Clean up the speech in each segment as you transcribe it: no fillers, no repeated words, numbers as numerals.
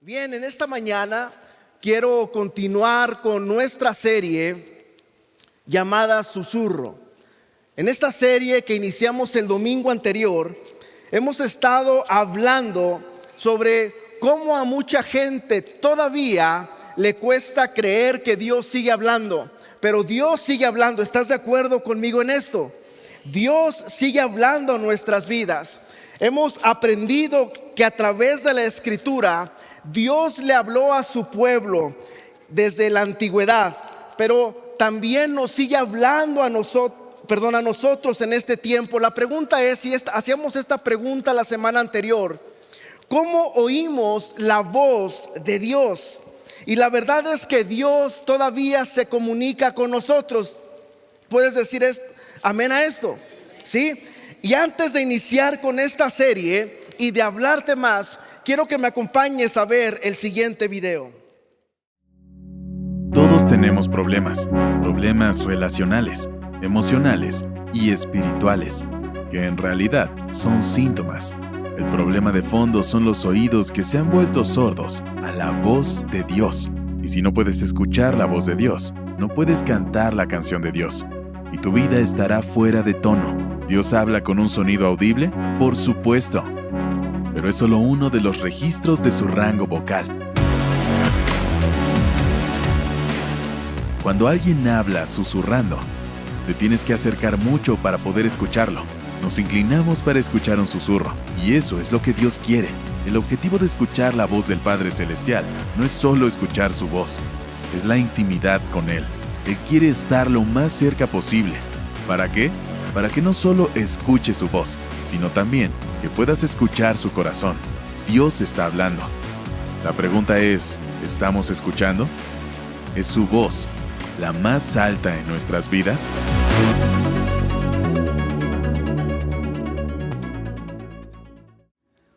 Bien, en esta mañana quiero continuar con nuestra serie llamada Susurro. En esta serie que iniciamos el domingo anterior, hemos estado hablando sobre cómo a mucha gente todavía le cuesta creer que Dios sigue hablando. Pero Dios sigue hablando. ¿Estás de acuerdo conmigo en esto? Dios sigue hablando en nuestras vidas. Hemos aprendido que a través de la Escritura Dios le habló a su pueblo desde la antigüedad, pero también nos sigue hablando a nosotros en este tiempo. La pregunta es, hacíamos esta pregunta la semana anterior: ¿cómo oímos la voz de Dios? Y la verdad es que Dios todavía se comunica con nosotros. ¿Puedes decir amén a esto? ¿Sí? Y antes de iniciar con esta serie y de hablarte más, quiero que me acompañes a ver el siguiente video. Todos tenemos problemas relacionales, emocionales y espirituales, que en realidad son síntomas. El problema de fondo son los oídos que se han vuelto sordos a la voz de Dios. Y si no puedes escuchar la voz de Dios, no puedes cantar la canción de Dios. Y tu vida estará fuera de tono. ¿Dios habla con un sonido audible? Por supuesto. Pero es solo uno de los registros de su rango vocal. Cuando alguien habla susurrando, te tienes que acercar mucho para poder escucharlo. Nos inclinamos para escuchar un susurro, y eso es lo que Dios quiere. El objetivo de escuchar la voz del Padre Celestial no es solo escuchar su voz, es la intimidad con Él. Él quiere estar lo más cerca posible. ¿Para qué? Para que no solo escuches su voz, sino también que puedas escuchar su corazón. Dios está hablando. La pregunta es, ¿estamos escuchando? ¿Es su voz la más alta en nuestras vidas?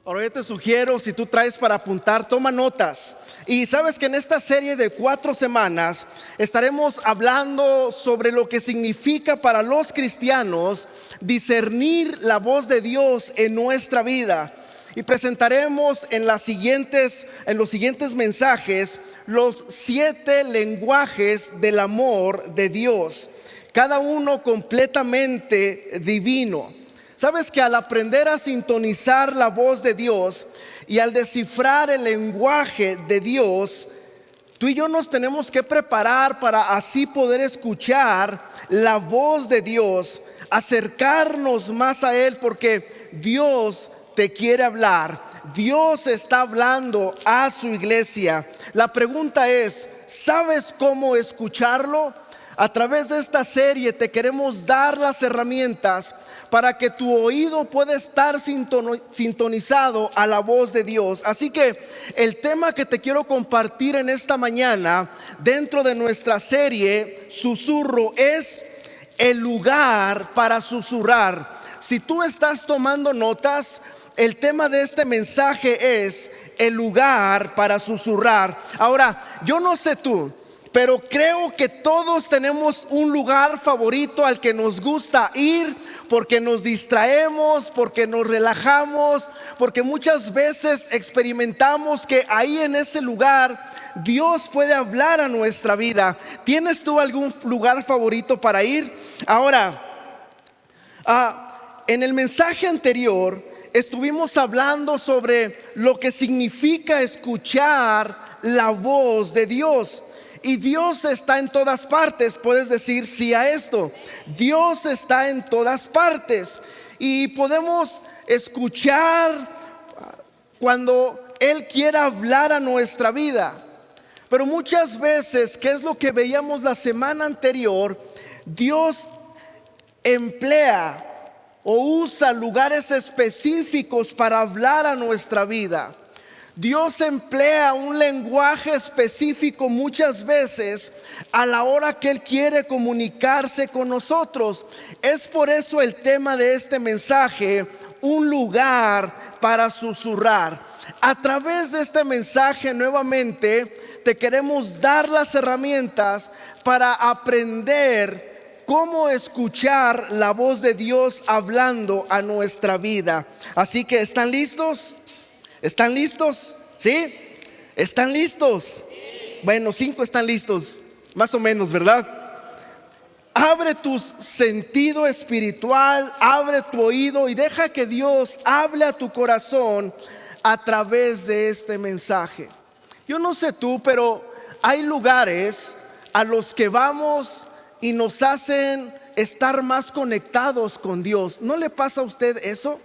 Ahora yo te sugiero, si tú traes para apuntar, toma notas. Y sabes que en esta serie de 4 semanas estaremos hablando sobre lo que significa para los cristianos discernir la voz de Dios en nuestra vida. Y presentaremos en los siguientes mensajes los 7 lenguajes del amor de Dios, cada uno completamente divino. Sabes que al aprender a sintonizar la voz de Dios y al descifrar el lenguaje de Dios, tú y yo nos tenemos que preparar para así poder escuchar la voz de Dios, acercarnos más a Él, porque Dios te quiere hablar. Dios está hablando a su iglesia. La pregunta es, ¿sabes cómo escucharlo? A través de esta serie te queremos dar las herramientas para que tu oído pueda estar sintonizado a la voz de Dios. Así que el tema que te quiero compartir en esta mañana dentro de nuestra serie Susurro es el lugar para susurrar. Si tú estás tomando notas, el tema de este mensaje es el lugar para susurrar. Ahora, yo no sé tú, pero creo que todos tenemos un lugar favorito al que nos gusta ir, porque nos distraemos, porque nos relajamos, porque muchas veces experimentamos que ahí en ese lugar Dios puede hablar a nuestra vida. ¿Tienes tú algún lugar favorito para ir? Ahora, en el mensaje anterior estuvimos hablando sobre lo que significa escuchar la voz de Dios. Y Dios está en todas partes. Puedes decir sí a esto. Dios está en todas partes. Y podemos escuchar cuando Él quiera hablar a nuestra vida. Pero muchas veces, ¿qué es lo que veíamos la semana anterior? Dios emplea o usa lugares específicos para hablar a nuestra vida. Dios emplea un lenguaje específico muchas veces a la hora que Él quiere comunicarse con nosotros. Es por eso el tema de este mensaje, un lugar para susurrar. A través de este mensaje nuevamente te queremos dar las herramientas para aprender cómo escuchar la voz de Dios hablando a nuestra vida. Así que, ¿están listos? ¿Están listos? ¿Sí? ¿Están listos? Bueno, 5 están listos, más o menos, ¿verdad? Abre tu sentido espiritual, abre tu oído y deja que Dios hable a tu corazón a través de este mensaje. Yo no sé tú, pero hay lugares a los que vamos y nos hacen estar más conectados con Dios. ¿No le pasa a usted eso?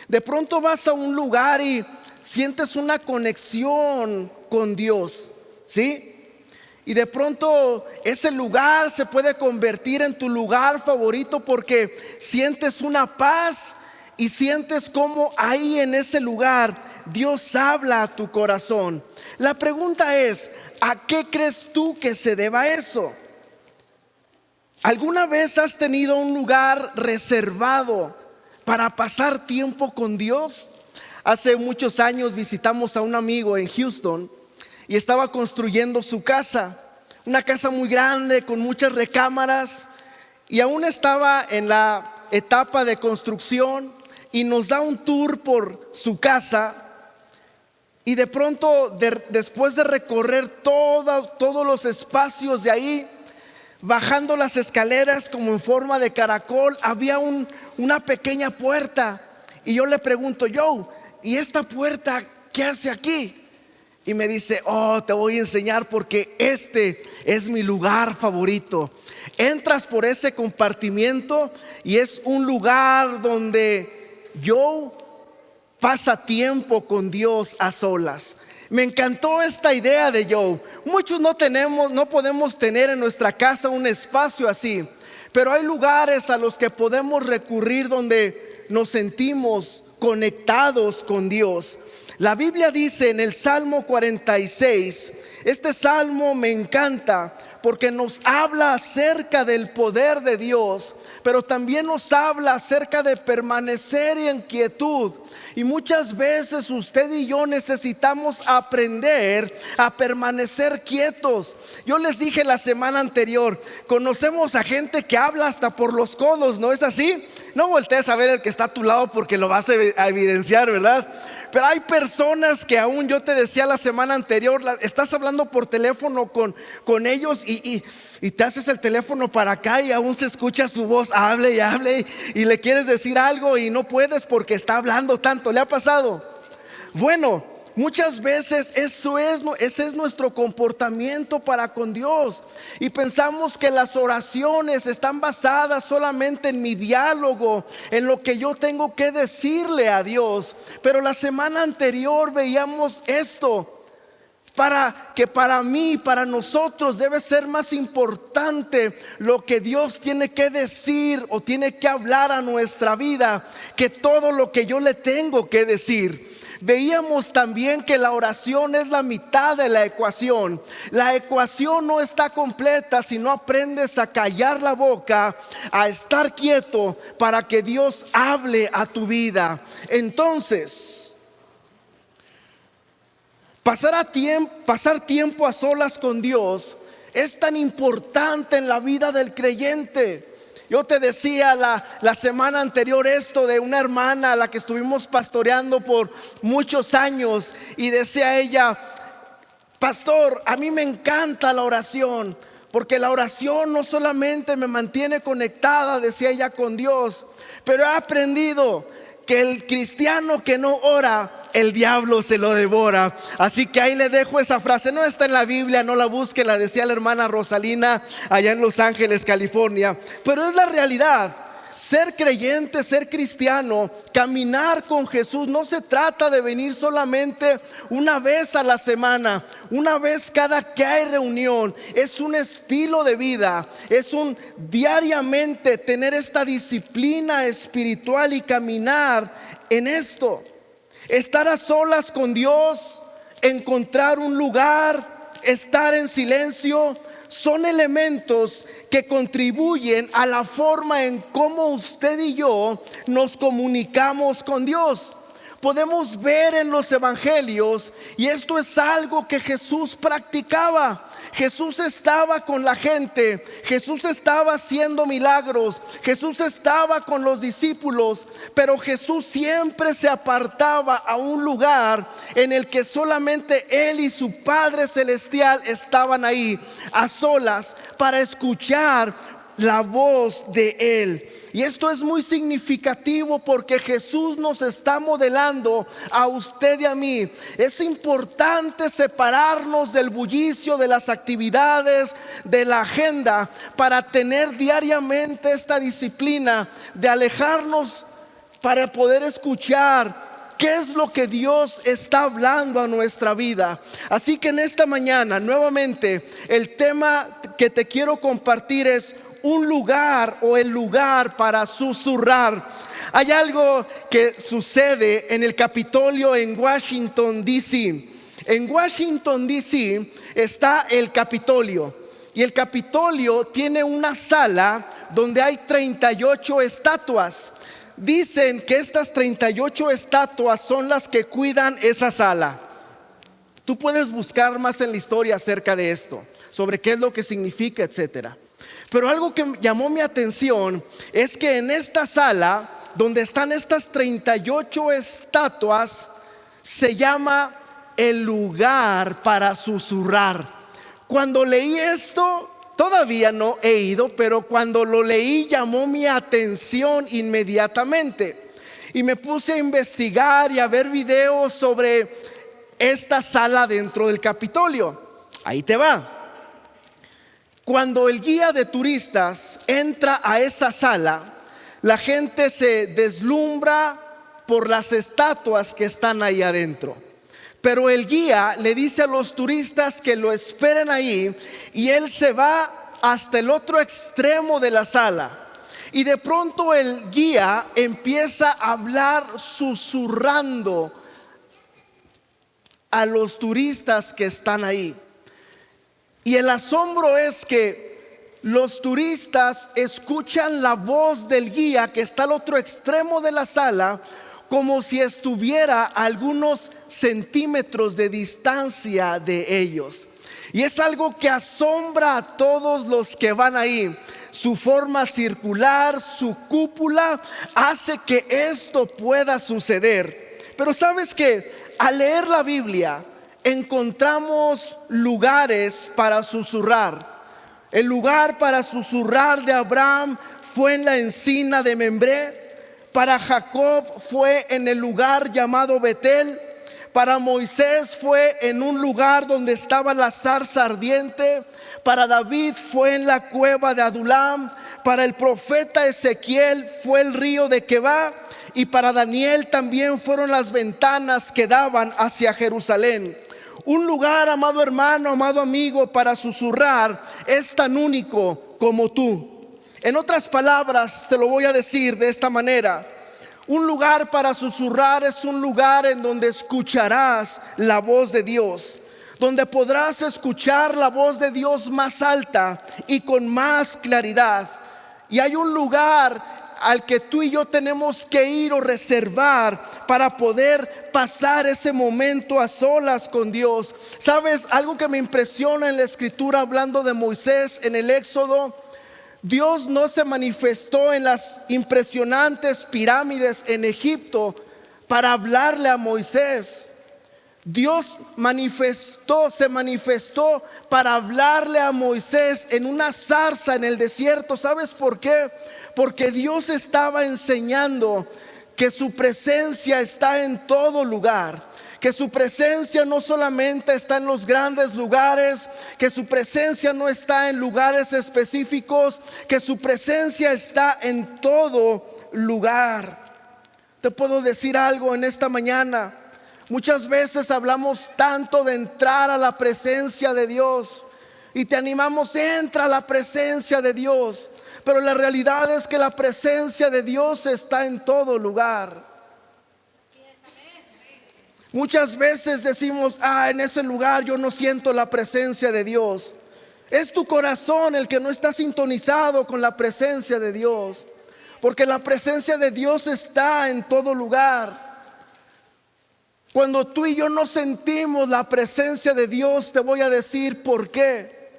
De pronto vas a un lugar y sientes una conexión con Dios, ¿sí? Y de pronto ese lugar se puede convertir en tu lugar favorito porque sientes una paz y sientes como ahí en ese lugar Dios habla a tu corazón. La pregunta es, ¿a qué crees tú que se deba eso? ¿Alguna vez has tenido un lugar reservado para pasar tiempo con Dios? Hace muchos años visitamos a un amigo en Houston y estaba construyendo su casa, una casa muy grande con muchas recámaras, y aún estaba en la etapa de construcción y nos da un tour por su casa. Y de pronto, después de recorrer todos los espacios de ahí, bajando las escaleras como en forma de caracol, había una pequeña puerta. Y yo le pregunto, ¿y esta puerta qué hace aquí? Y me dice, te voy a enseñar porque este es mi lugar favorito. Entras por ese compartimiento y es un lugar donde yo pasa tiempo con Dios a solas. Me encantó esta idea de Joe. Muchos no podemos tener en nuestra casa un espacio así, pero hay lugares a los que podemos recurrir donde nos sentimos conectados con Dios. La Biblia dice en el Salmo 46, este salmo me encanta porque nos habla acerca del poder de Dios, pero también nos habla acerca de permanecer en quietud. Y muchas veces usted y yo necesitamos aprender a permanecer quietos. Yo les dije la semana anterior, conocemos a gente que habla hasta por los codos, ¿no es así? No voltees a ver el que está a tu lado porque lo vas a evidenciar, ¿verdad? Pero hay personas que aún, yo te decía la semana anterior, estás hablando por teléfono con ellos y te haces el teléfono para acá y aún se escucha su voz, hable y hable, y le quieres decir algo y no puedes porque está hablando tanto. ¿Le ha pasado? Bueno, muchas veces ese es nuestro comportamiento para con Dios, y pensamos que las oraciones están basadas solamente en mi diálogo, en lo que yo tengo que decirle a Dios. Pero la semana anterior veíamos esto, para mí, para nosotros debe ser más importante lo que Dios tiene que decir o tiene que hablar a nuestra vida que todo lo que yo le tengo que decir. Veíamos también que la oración es la mitad de la ecuación. La ecuación no está completa si no aprendes a callar la boca, a estar quieto para que Dios hable a tu vida. Entonces, pasar tiempo a solas con Dios es tan importante en la vida del creyente. Yo te decía la semana anterior esto de una hermana a la que estuvimos pastoreando por muchos años, y decía ella, pastor, a mí me encanta la oración, porque la oración no solamente me mantiene conectada, decía ella, con Dios, pero he aprendido que el cristiano que no ora, el diablo se lo devora. Así que ahí le dejo esa frase. No está en la Biblia, no la busque, la decía la hermana Rosalina allá en Los Ángeles, California, pero es la realidad. Ser creyente, ser cristiano, caminar con Jesús, no se trata de venir solamente una vez a la semana, una vez cada que hay reunión. Es un estilo de vida, es un diariamente tener esta disciplina espiritual y caminar en esto. Estar a solas con Dios, encontrar un lugar, estar en silencio, son elementos que contribuyen a la forma en cómo usted y yo nos comunicamos con Dios. podemos ver en los evangelios, y esto es algo que Jesús practicaba. Jesús estaba con la gente, Jesús estaba haciendo milagros, Jesús estaba con los discípulos, pero Jesús siempre se apartaba a un lugar en el que solamente Él y su Padre Celestial estaban ahí, a solas, para escuchar la voz de Él. Y esto es muy significativo porque Jesús nos está modelando a usted y a mí. Es importante separarnos del bullicio, de las actividades, de la agenda, para tener diariamente esta disciplina de alejarnos para poder escuchar qué es lo que Dios está hablando a nuestra vida. Así que en esta mañana, nuevamente, el tema que te quiero compartir es un lugar, o el lugar para susurrar. Hay algo que sucede en el Capitolio en Washington, D.C. En Washington, D.C. está el Capitolio, y el Capitolio tiene una sala donde hay 38 estatuas. Dicen que estas 38 estatuas son las que cuidan esa sala. Tú puedes buscar más en la historia acerca de esto, sobre qué es lo que significa, etcétera. Pero algo que llamó mi atención es que en esta sala donde están estas 38 estatuas se llama el lugar para susurrar. Cuando leí esto, todavía no he ido, pero cuando lo leí llamó mi atención inmediatamente. Y me puse a investigar y a ver videos sobre esta sala dentro del Capitolio. Ahí te va. Cuando el guía de turistas entra a esa sala, la gente se deslumbra por las estatuas que están ahí adentro. Pero el guía le dice a los turistas que lo esperen ahí, y él se va hasta el otro extremo de la sala. Y de pronto el guía empieza a hablar susurrando a los turistas que están ahí. Y el asombro es que los turistas escuchan la voz del guía que está al otro extremo de la sala, como si estuviera a algunos centímetros de distancia de ellos. Y es algo que asombra a todos los que van ahí. Su forma circular, su cúpula, hace que esto pueda suceder. Pero sabes que al leer la Biblia encontramos lugares para susurrar. El lugar para susurrar de Abraham fue en la encina de Membré. Para Jacob fue en el lugar llamado Betel. Para Moisés fue en un lugar donde estaba la zarza ardiente. Para David fue en la cueva de Adulam. Para el profeta Ezequiel fue el río de Queba. Y para Daniel también fueron las ventanas que daban hacia Jerusalén. Un lugar, amado hermano, amado amigo, para susurrar es tan único como tú. En otras palabras, te lo voy a decir de esta manera: un lugar para susurrar es un lugar en donde escucharás la voz de Dios, donde podrás escuchar la voz de Dios más alta y con más claridad. Y hay un lugar al que tú y yo tenemos que ir o reservar para poder pasar ese momento a solas con Dios. ¿Sabes? Algo que me impresiona en la escritura, hablando de Moisés en el Éxodo: Dios no se manifestó en las impresionantes pirámides en Egipto para hablarle a Moisés. Dios se manifestó para hablarle a Moisés en una zarza en el desierto. ¿Sabes por qué? Porque Dios estaba enseñando que su presencia está en todo lugar, que su presencia no solamente está en los grandes lugares, que su presencia no está en lugares específicos, que su presencia está en todo lugar. Te puedo decir algo en esta mañana: muchas veces hablamos tanto de entrar a la presencia de Dios y te animamos, entra a la presencia de Dios. Pero la realidad es que la presencia de Dios está en todo lugar. Muchas veces decimos: en ese lugar yo no siento la presencia de Dios. Es tu corazón el que no está sintonizado con la presencia de Dios, porque la presencia de Dios está en todo lugar. Cuando tú y yo no sentimos la presencia de Dios, te voy a decir por qué.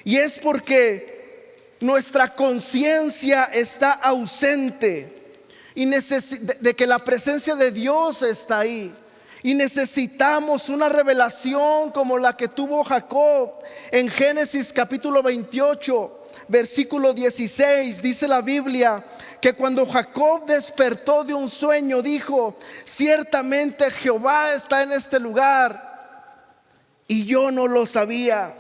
Y es porque nuestra conciencia está ausente y de que la presencia de Dios está ahí. Y necesitamos una revelación como la que tuvo Jacob en Génesis capítulo 28, versículo 16. Dice la Biblia que cuando Jacob despertó de un sueño, dijo: ciertamente Jehová está en este lugar y yo no lo sabía.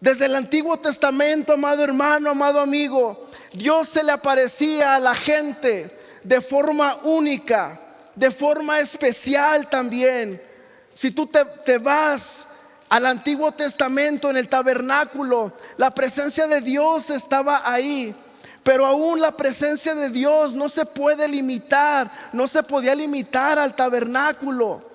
Desde el Antiguo Testamento, amado hermano, amado amigo, Dios se le aparecía a la gente de forma única, de forma especial también. Si tú te vas al Antiguo Testamento, en el tabernáculo, la presencia de Dios estaba ahí. Pero aún la presencia de Dios no se puede limitar, no se podía limitar al tabernáculo.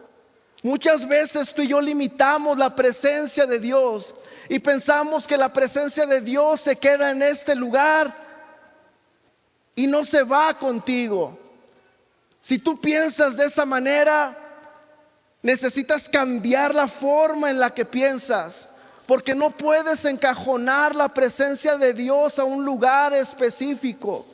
Muchas veces tú y yo limitamos la presencia de Dios y pensamos que la presencia de Dios se queda en este lugar y no se va contigo. Si tú piensas de esa manera, necesitas cambiar la forma en la que piensas, porque no puedes encajonar la presencia de Dios a un lugar específico.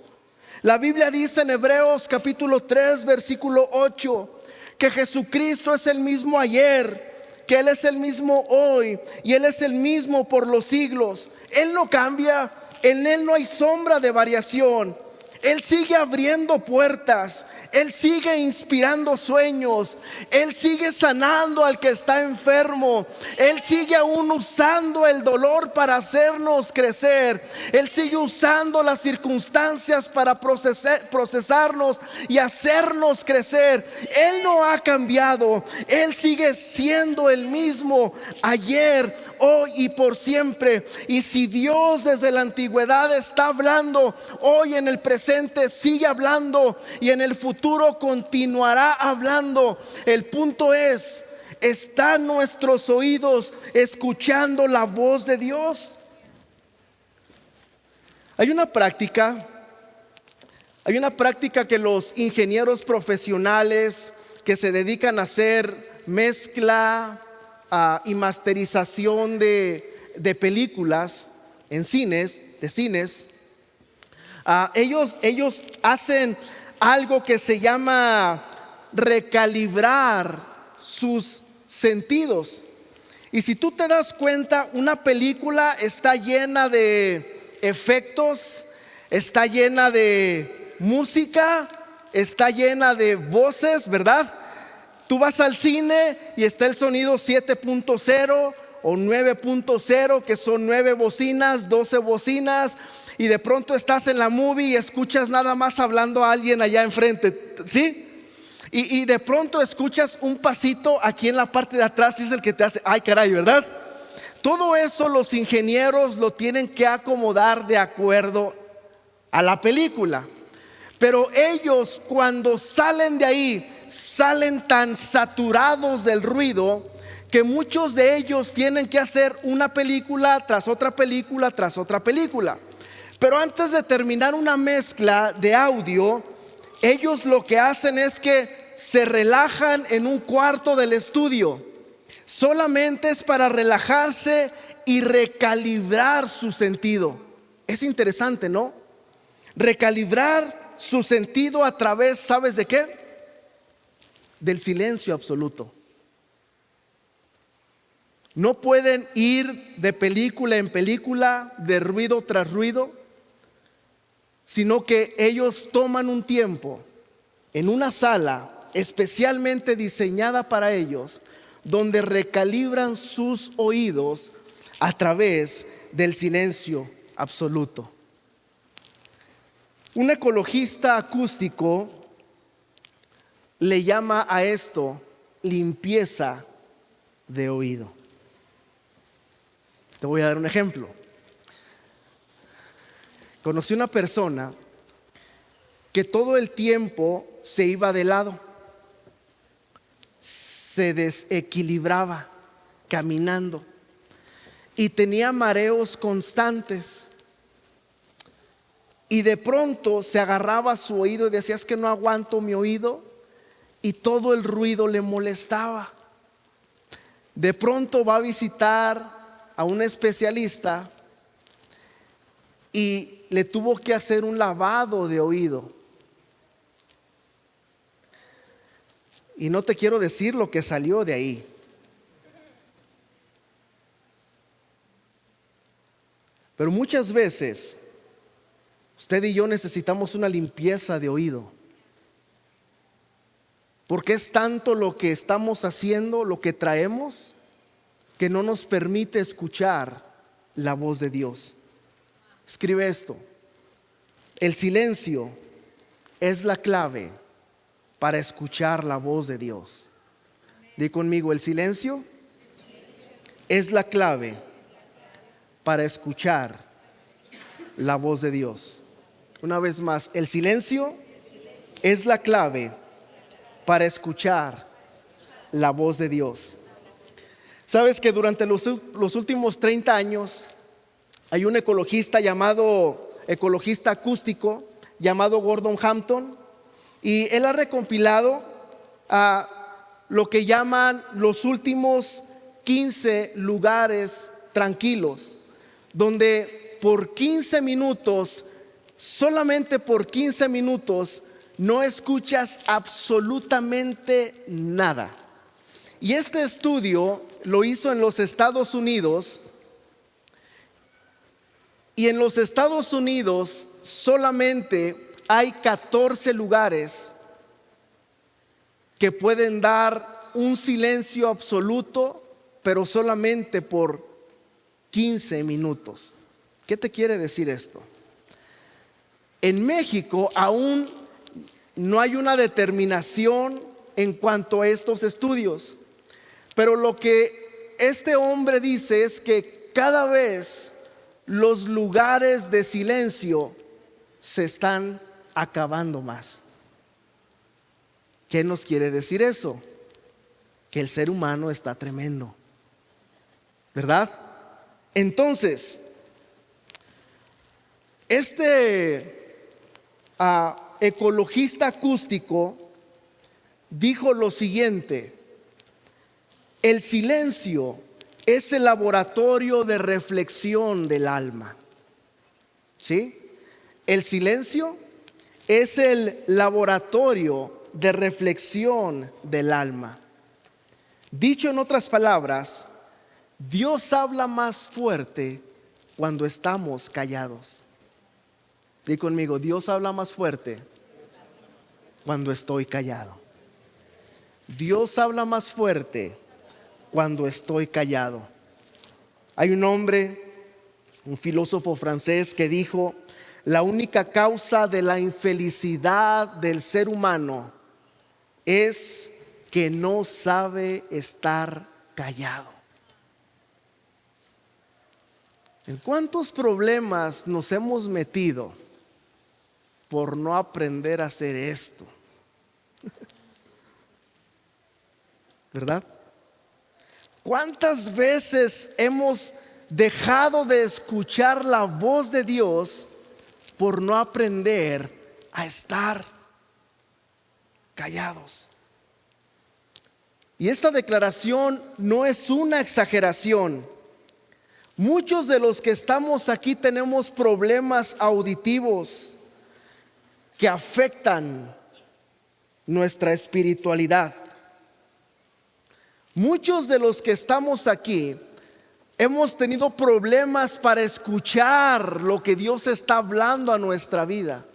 La Biblia dice en Hebreos capítulo 3, versículo 8, que Jesucristo es el mismo ayer, que Él es el mismo hoy y Él es el mismo por los siglos. Él no cambia, en Él no hay sombra de variación. Él sigue abriendo puertas, Él sigue inspirando sueños, Él sigue sanando al que está enfermo, Él sigue aún usando el dolor para hacernos crecer, Él sigue usando las circunstancias para procesarnos y hacernos crecer. Él no ha cambiado, Él sigue siendo el mismo ayer, hoy y por siempre. Y si Dios desde la antigüedad está hablando, hoy en el presente sigue hablando y en el futuro continuará hablando. El punto es: ¿están nuestros oídos escuchando la voz de Dios? Hay una práctica que los ingenieros profesionales que se dedican a hacer mezcla y masterización de películas en cines, ellos hacen algo que se llama recalibrar sus sentidos. Y si tú te das cuenta, una película está llena de efectos, está llena de música, está llena de voces, ¿verdad? Tú vas al cine y está el sonido 7.0 o 9.0, que son 9 bocinas, 12 bocinas, y de pronto estás en la movie y escuchas nada más hablando a alguien allá enfrente, ¿sí? Y de pronto escuchas un pasito aquí en la parte de atrás y es el que te hace, ay caray, ¿verdad? Todo eso los ingenieros lo tienen que acomodar de acuerdo a la película. Pero ellos, cuando salen de ahí, salen tan saturados del ruido que muchos de ellos tienen que hacer una película tras otra película tras otra película. Pero antes de terminar una mezcla de audio, ellos lo que hacen es que se relajan en un cuarto del estudio. Solamente es para relajarse y recalibrar su sentido. Es interesante, ¿no? Recalibrar su sentido a través, ¿sabes de qué? Del silencio absoluto. No pueden ir de película en película, de ruido tras ruido, sino que ellos toman un tiempo en una sala especialmente diseñada para ellos, donde recalibran sus oídos a través del silencio absoluto. Un ecologista acústico le llama a esto limpieza de oído. Te voy a dar un ejemplo. Conocí una persona que todo el tiempo se iba de lado, se desequilibraba caminando y tenía mareos constantes. Y de pronto se agarraba a su oído y decía: es que no aguanto mi oído. y todo el ruido le molestaba. De pronto va a visitar a un especialista y le tuvo que hacer un lavado de oído. Y no te quiero decir lo que salió de ahí. Pero muchas veces usted y yo necesitamos una limpieza de oído. Porque es tanto lo que estamos haciendo, lo que traemos, que no nos permite escuchar la voz de Dios. Escribe esto: el silencio es la clave para escuchar la voz de Dios. Di conmigo: el silencio es la clave para escuchar la voz de Dios. Una vez más, el silencio es la clave para escuchar la voz de Dios. Sabes que durante los últimos 30 años hay un ecologista acústico llamado Gordon Hampton, y él ha recompilado lo que llaman los últimos 15 lugares tranquilos, donde por 15 minutos, solamente por 15 minutos, no escuchas absolutamente nada. Y este estudio lo hizo en los Estados Unidos. Y en los Estados Unidos solamente hay 14 lugares que pueden dar un silencio absoluto, pero solamente por 15 minutos. ¿Qué te quiere decir esto? En México aún no hay una determinación en cuanto a estos estudios, pero lo que este hombre dice es que cada vez los lugares de silencio se están acabando más. ¿Qué nos quiere decir eso? Que el ser humano está tremendo, ¿verdad? Entonces, este ecologista acústico dijo lo siguiente: el silencio es el laboratorio de reflexión del alma. ¿Sí? El silencio es el laboratorio de reflexión del alma. Dicho en otras palabras, Dios habla más fuerte cuando estamos callados. Di conmigo: Dios habla más fuerte cuando estoy callado. Dios habla más fuerte cuando estoy callado. Hay un hombre, un filósofo francés, que dijo: la única causa de la infelicidad del ser humano es que no sabe estar callado. ¿En cuántos problemas nos hemos metido por no aprender a hacer esto? ¿Verdad? ¿Cuántas veces hemos dejado de escuchar la voz de Dios por no aprender a estar callados? Y esta declaración no es una exageración. Muchos de los que estamos aquí tenemos problemas auditivos que afectan nuestra espiritualidad. Muchos de los que estamos aquí hemos tenido problemas para escuchar lo que Dios está hablando a nuestra vida.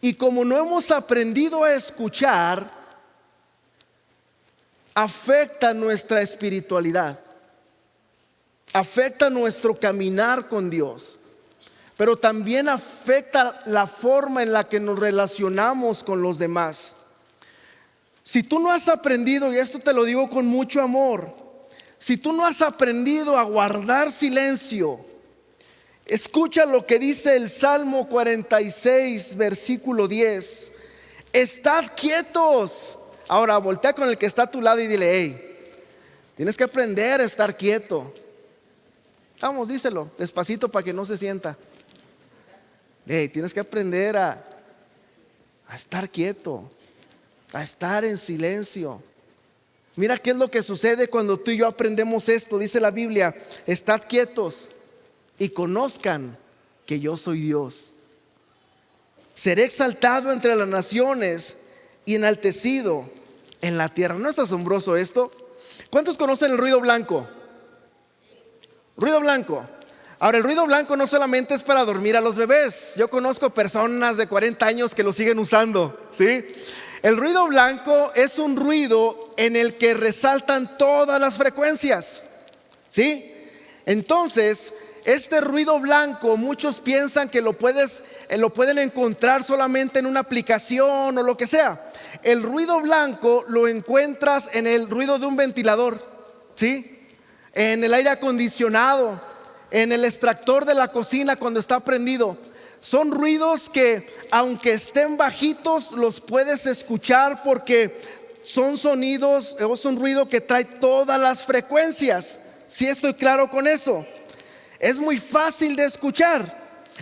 Y como no hemos aprendido a escuchar, afecta nuestra espiritualidad, afecta nuestro caminar con Dios, pero también afecta la forma en la que nos relacionamos con los demás. Si tú no has aprendido, y esto te lo digo con mucho amor, si tú no has aprendido a guardar silencio, escucha lo que dice el Salmo 46, versículo 10: estad quietos. Ahora voltea con el que está a tu lado y dile: hey, tienes que aprender a estar quieto. Vamos, díselo despacito para que no se sienta. Hey, tienes que aprender a estar quieto. a estar en silencio. Mira qué es lo que sucede cuando tú y yo aprendemos esto. Dice la Biblia: estad quietos y conozcan que yo soy Dios. Seré exaltado entre las naciones y enaltecido en la tierra. ¿No es asombroso esto? ¿Cuántos conocen el ruido blanco? Ruido blanco. Ahora, el ruido blanco no solamente es para dormir a los bebés. Yo conozco personas de 40 años que lo siguen usando, ¿sí? El ruido blanco es un ruido en el que resaltan todas las frecuencias, ¿sí? Entonces, este ruido blanco, muchos piensan que lo pueden encontrar solamente en una aplicación o lo que sea. El ruido blanco lo encuentras en el ruido de un ventilador, ¿sí? En el aire acondicionado, en el extractor de la cocina cuando está prendido. Son ruidos que, aunque estén bajitos, los puedes escuchar porque son sonidos o es un ruido que trae todas las frecuencias. ¿Sí estoy claro con eso? Es muy fácil de escuchar.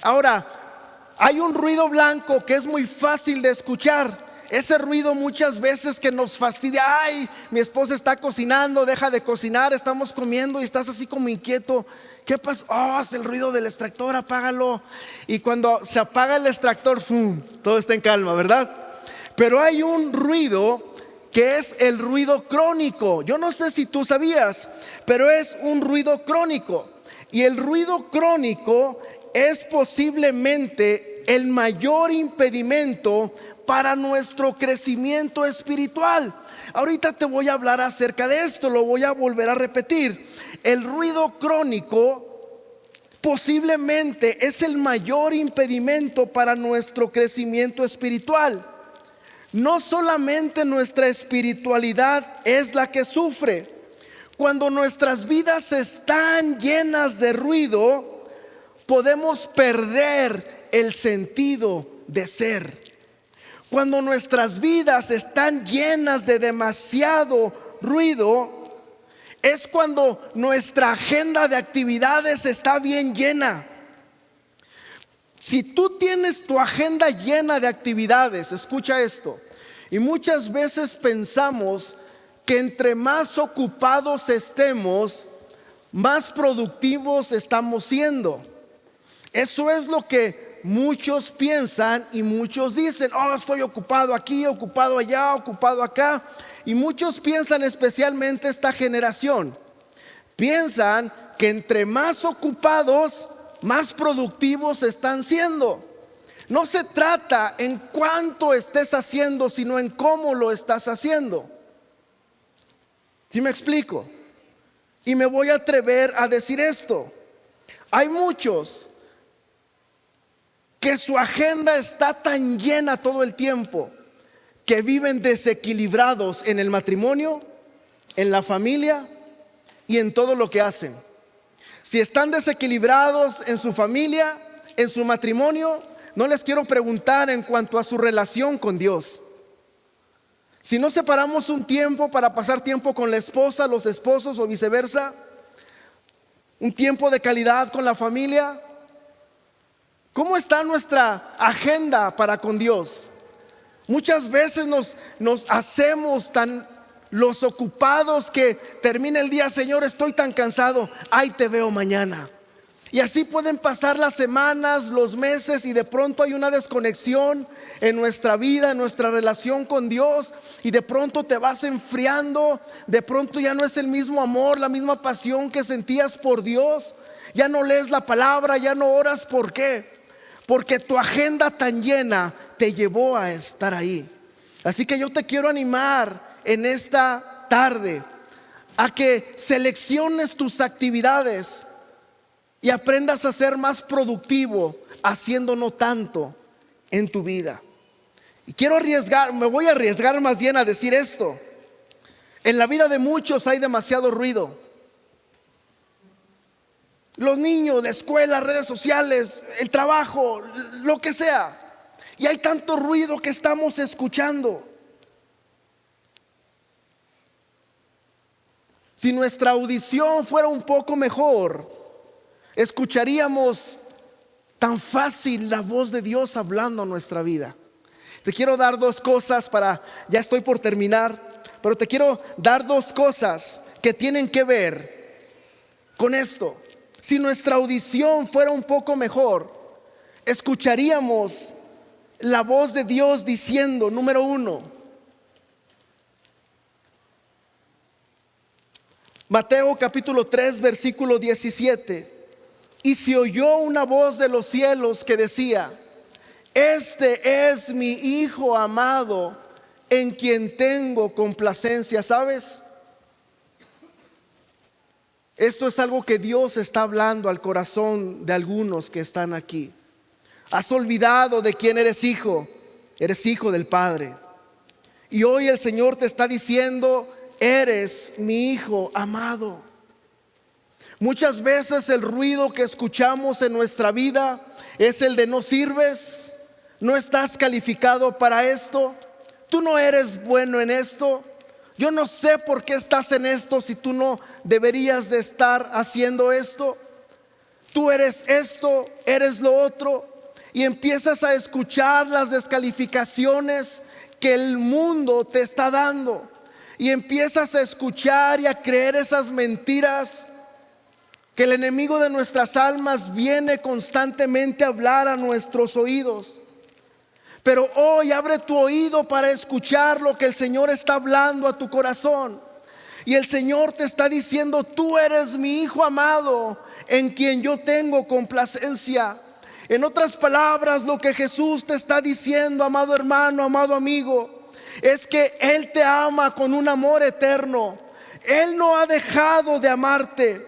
Ahora, hay un ruido blanco que es muy fácil de escuchar. Ese ruido muchas veces que nos fastidia. Ay, mi esposa está cocinando, deja de cocinar, estamos comiendo y estás así como inquieto. ¿Qué pasa? Oh, es el ruido del extractor, apágalo. Y cuando se apaga el extractor, ¡fum!, todo está en calma, ¿verdad? Pero hay un ruido que es el ruido crónico. Yo no sé si tú sabías, pero es un ruido crónico. Y el ruido crónico es posiblemente el mayor impedimento para nuestro crecimiento espiritual. Ahorita te voy a hablar acerca de esto, lo voy a volver a repetir. El ruido crónico posiblemente es el mayor impedimento para nuestro crecimiento espiritual. No solamente nuestra espiritualidad es la que sufre. Cuando nuestras vidas están llenas de ruido, podemos perder el sentido de ser. Cuando nuestras vidas están llenas de demasiado ruido, es cuando nuestra agenda de actividades está bien llena. Si tú tienes tu agenda llena de actividades, escucha esto, y muchas veces pensamos que entre más ocupados estemos, más productivos estamos siendo. Eso es lo que muchos piensan y muchos dicen: oh, estoy ocupado aquí, ocupado allá, ocupado acá. Y muchos piensan, especialmente esta generación, piensan que entre más ocupados, más productivos están siendo. No se trata en cuánto estés haciendo, sino en cómo lo estás haciendo. ¿Sí me explico? Y me voy a atrever a decir esto. Hay muchos que su agenda está tan llena todo el tiempo que viven desequilibrados en el matrimonio, en la familia y en todo lo que hacen. Si están desequilibrados en su familia, en su matrimonio, no les quiero preguntar en cuanto a su relación con Dios. Si no separamos un tiempo para pasar tiempo con la esposa, los esposos o viceversa, un tiempo de calidad con la familia, ¿cómo está nuestra agenda para con Dios? Muchas veces nos hacemos tan los ocupados que termina el día: Señor, estoy tan cansado, ahí te veo mañana. Y así pueden pasar las semanas, los meses, y de pronto hay una desconexión en nuestra vida, en nuestra relación con Dios, y de pronto te vas enfriando, de pronto ya no es el mismo amor, la misma pasión que sentías por Dios, ya no lees la palabra, ya no oras. ¿Por qué? Porque tu agenda tan llena te llevó a estar ahí. Así que yo te quiero animar en esta tarde a que selecciones tus actividades y aprendas a ser más productivo haciendo no tanto en tu vida. Y me voy a arriesgar más bien a decir esto: en la vida de muchos hay demasiado ruido. Los niños, la escuela, redes sociales, el trabajo, lo que sea. Y hay tanto ruido que estamos escuchando. Si nuestra audición fuera un poco mejor, escucharíamos tan fácil la voz de Dios hablando a nuestra vida. Te quiero dar dos cosas ya estoy por terminar, pero te quiero dar dos cosas que tienen que ver con esto. Si nuestra audición fuera un poco mejor, escucharíamos la voz de Dios diciendo, número uno, Mateo capítulo 3 versículo 17, y se oyó una voz de los cielos que decía: este es mi Hijo amado, en quien tengo complacencia. ¿Sabes? Esto es algo que Dios está hablando al corazón de algunos que están aquí. Has olvidado de quién eres hijo. Eres hijo del Padre. Y hoy el Señor te está diciendo: eres mi Hijo amado. Muchas veces el ruido que escuchamos en nuestra vida es el de: no sirves, no estás calificado para esto, tú no eres bueno en esto, yo no sé por qué estás en esto si tú no deberías de estar haciendo esto, tú eres esto, eres lo otro. Y empiezas a escuchar las descalificaciones que el mundo te está dando, y empiezas a escuchar y a creer esas mentiras que el enemigo de nuestras almas viene constantemente a hablar a nuestros oídos. Pero hoy abre tu oído para escuchar lo que el Señor está hablando a tu corazón. Y el Señor te está diciendo: tú eres mi Hijo amado, en quien yo tengo complacencia. En otras palabras, lo que Jesús te está diciendo, amado hermano, amado amigo, es que Él te ama con un amor eterno. Él no ha dejado de amarte.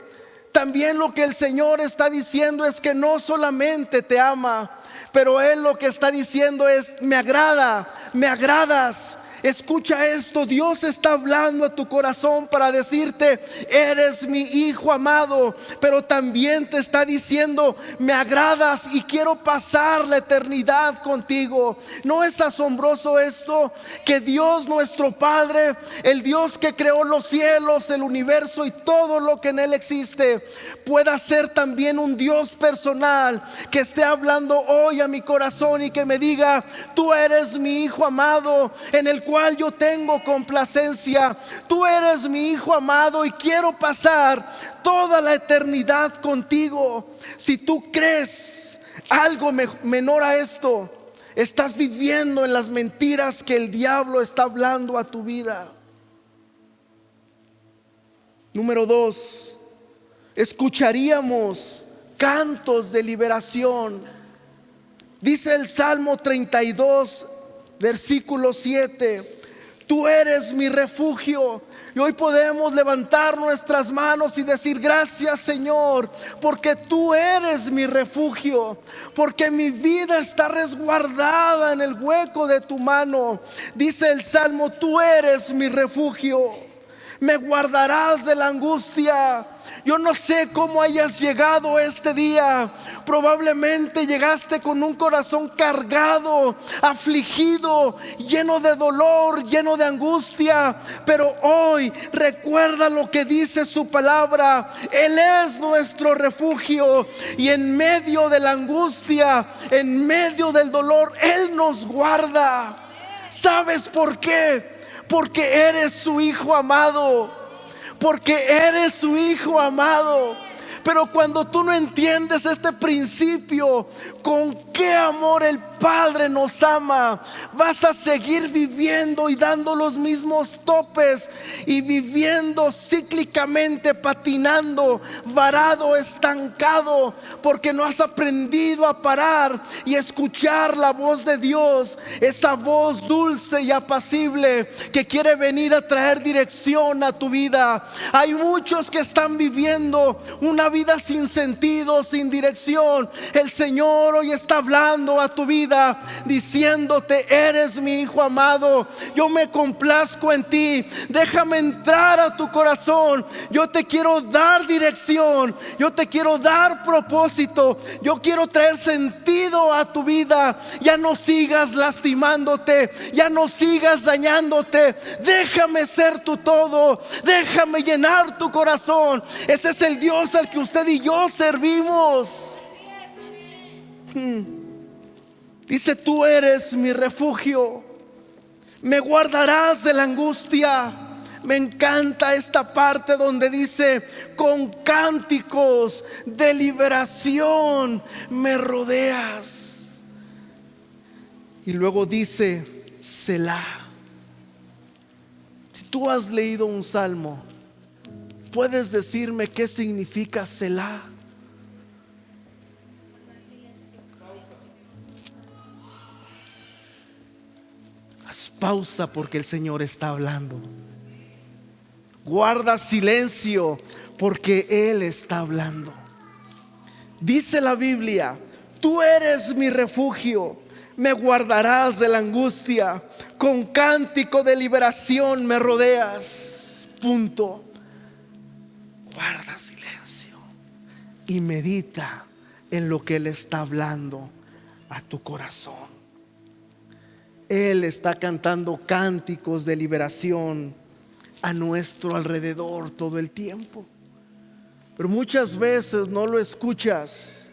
También lo que el Señor está diciendo es que no solamente te ama, pero Él lo que está diciendo es: me agradas. Escucha esto, Dios está hablando a tu corazón para decirte: eres mi Hijo amado, pero también te está diciendo: me agradas y quiero pasar la eternidad contigo. ¿No es asombroso esto? Que Dios nuestro Padre, el Dios que creó los cielos, el universo y todo lo que en él existe, pueda ser también un Dios personal que esté hablando hoy a mi corazón y que me diga: tú eres mi Hijo amado, en el cual yo tengo complacencia. Tú eres mi Hijo amado y quiero pasar toda la eternidad contigo. Si tú crees algo menor a esto, estás viviendo en las mentiras que el diablo está hablando a tu vida. Número 2, escucharíamos cantos de liberación. Dice el Salmo 32 versículo 7: tú eres mi refugio. Y hoy podemos levantar nuestras manos y decir: gracias, Señor, porque tú eres mi refugio, porque mi vida está resguardada en el hueco de tu mano. Dice el Salmo: tú eres mi refugio, me guardarás de la angustia. Yo no sé cómo hayas llegado este día. Probablemente llegaste con un corazón cargado, afligido, lleno de dolor, lleno de angustia. Pero hoy recuerda lo que dice su palabra: Él es nuestro refugio, y en medio de la angustia, en medio del dolor, Él nos guarda. ¿Sabes por qué? Porque eres su Hijo amado. Porque eres su Hijo amado. Pero cuando tú no entiendes este principio, con qué amor el Padre nos ama, vas a seguir viviendo y dando los mismos topes y viviendo cíclicamente, patinando, varado, estancado, porque no has aprendido a parar y escuchar la voz de Dios, esa voz dulce y apacible que quiere venir a traer dirección a tu vida. Hay muchos que están viviendo una vida sin sentido, sin dirección. El Señor hoy está hablando a tu vida, diciéndote: eres mi Hijo amado, yo me complazco en ti, déjame entrar a tu corazón. Yo te quiero dar dirección, yo te quiero dar propósito, yo quiero traer sentido a tu vida. Ya no sigas lastimándote, ya no sigas dañándote. Déjame ser tu todo, déjame llenar tu corazón. Ese es el Dios al que usted y yo servimos. Dice: tú eres mi refugio, me guardarás de la angustia. Me encanta esta parte donde dice: con cánticos de liberación me rodeas. Y luego dice: Selah. Si tú has leído un salmo, ¿puedes decirme qué significa Selah? Haz pausa porque el Señor está hablando. Guarda silencio porque Él está hablando. Dice la Biblia: tú eres mi refugio, me guardarás de la angustia, con cántico de liberación me rodeas. Punto. Guarda silencio y medita en lo que Él está hablando a tu corazón. Él está cantando cánticos de liberación a nuestro alrededor todo el tiempo, pero muchas veces no lo escuchas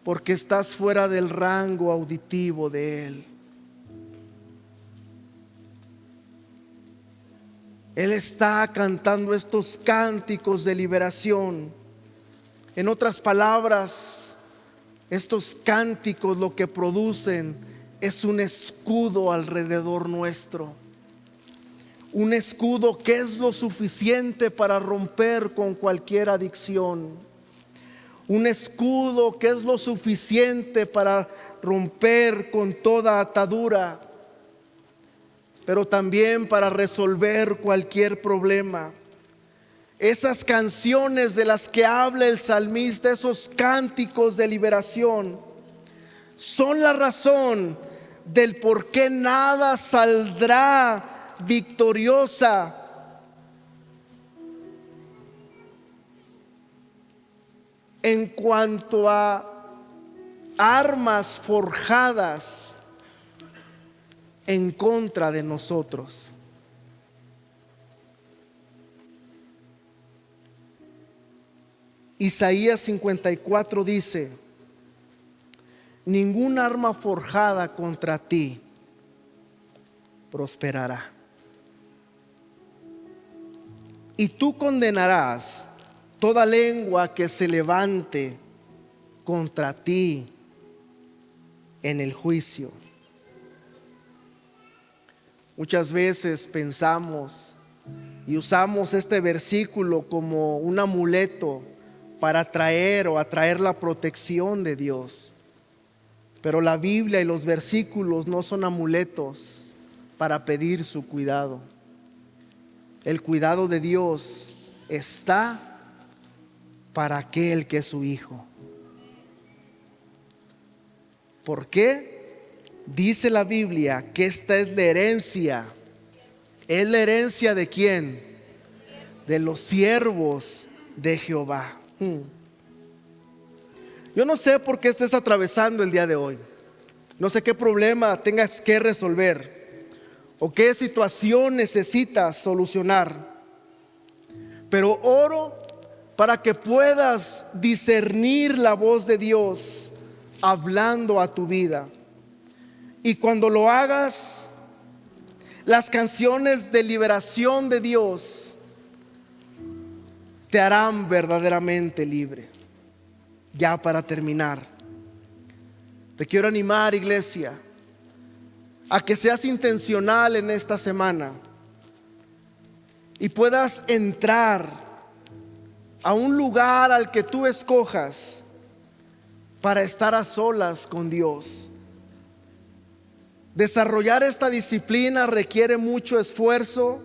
porque estás fuera del rango auditivo de Él. Él está cantando estos cánticos de liberación. En otras palabras, estos cánticos lo que producen es un escudo alrededor nuestro. Un escudo que es lo suficiente para romper con cualquier adicción. Un escudo que es lo suficiente para romper con toda atadura, pero también para resolver cualquier problema. Esas canciones de las que habla el salmista, esos cánticos de liberación, son la razón del por qué nada saldrá victoriosa en cuanto a armas forjadas en contra de nosotros. Isaías 54 dice: ningún arma forjada contra ti prosperará, y tú condenarás toda lengua que se levante contra ti en el juicio. Muchas veces pensamos y usamos este versículo como un amuleto para atraer la protección de Dios. Pero la Biblia y los versículos no son amuletos para pedir su cuidado. El cuidado de Dios está para aquel que es su hijo. ¿Por qué? Dice la Biblia que esta es la herencia. ¿Es la herencia de quién? De los siervos de Jehová. Yo no sé por qué estés atravesando el día de hoy. No sé qué problema tengas que resolver o qué situación necesitas solucionar. Pero oro para que puedas discernir la voz de Dios hablando a tu vida. Y cuando lo hagas, las canciones de liberación de Dios te harán verdaderamente libre. Ya para terminar, te quiero animar, iglesia, a que seas intencional en esta semana y puedas entrar a un lugar al que tú escojas para estar a solas con Dios. Desarrollar esta disciplina requiere mucho esfuerzo,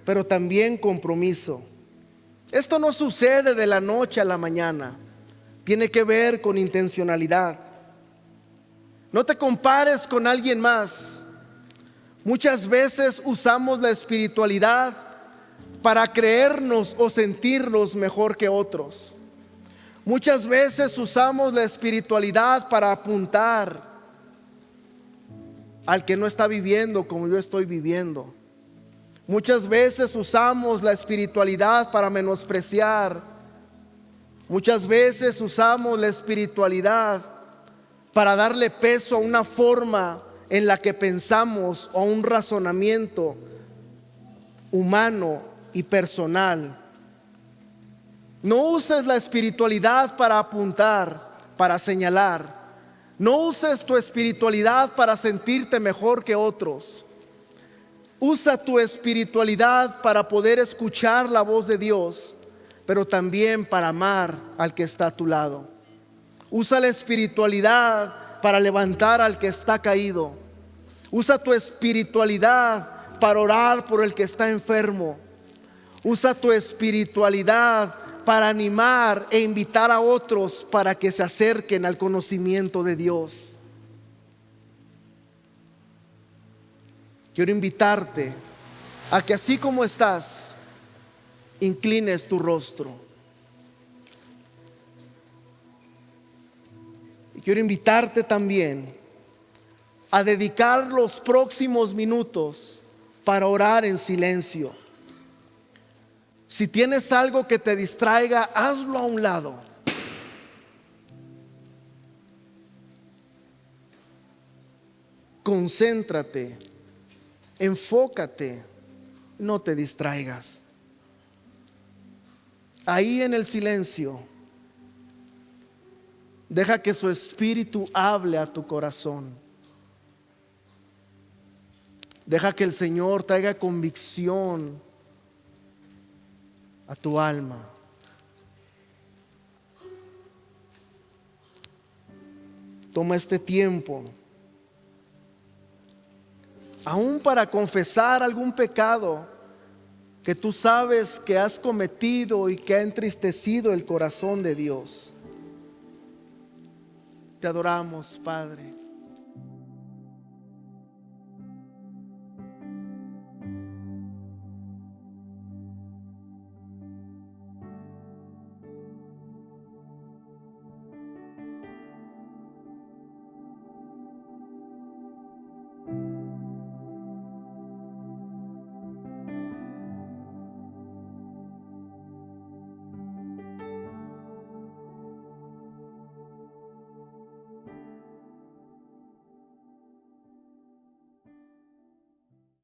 pero también compromiso. Esto no sucede de la noche a la mañana. Tiene que ver con intencionalidad. No te compares con alguien más. Muchas veces usamos la espiritualidad para creernos o sentirnos mejor que otros. Muchas veces usamos la espiritualidad para apuntar al que no está viviendo como yo estoy viviendo. Muchas veces usamos la espiritualidad para menospreciar. Muchas veces usamos la espiritualidad para darle peso a una forma en la que pensamos o a un razonamiento humano y personal. No uses la espiritualidad para apuntar, para señalar. No uses tu espiritualidad para sentirte mejor que otros. Usa tu espiritualidad para poder escuchar la voz de Dios, pero también para amar al que está a tu lado. Usa la espiritualidad para levantar al que está caído. Usa tu espiritualidad para orar por el que está enfermo. Usa tu espiritualidad para animar e invitar a otros para que se acerquen al conocimiento de Dios. Quiero invitarte a que, así como estás, inclines tu rostro. Y quiero invitarte también a dedicar los próximos minutos para orar en silencio. Si tienes algo que te distraiga, hazlo a un lado. Concéntrate, enfócate, no te distraigas. Ahí en el silencio, deja que su espíritu hable a tu corazón. Deja que el Señor traiga convicción a tu alma. Toma este tiempo, aún para confesar algún pecado que tú sabes que has cometido y que ha entristecido el corazón de Dios. Te adoramos, Padre.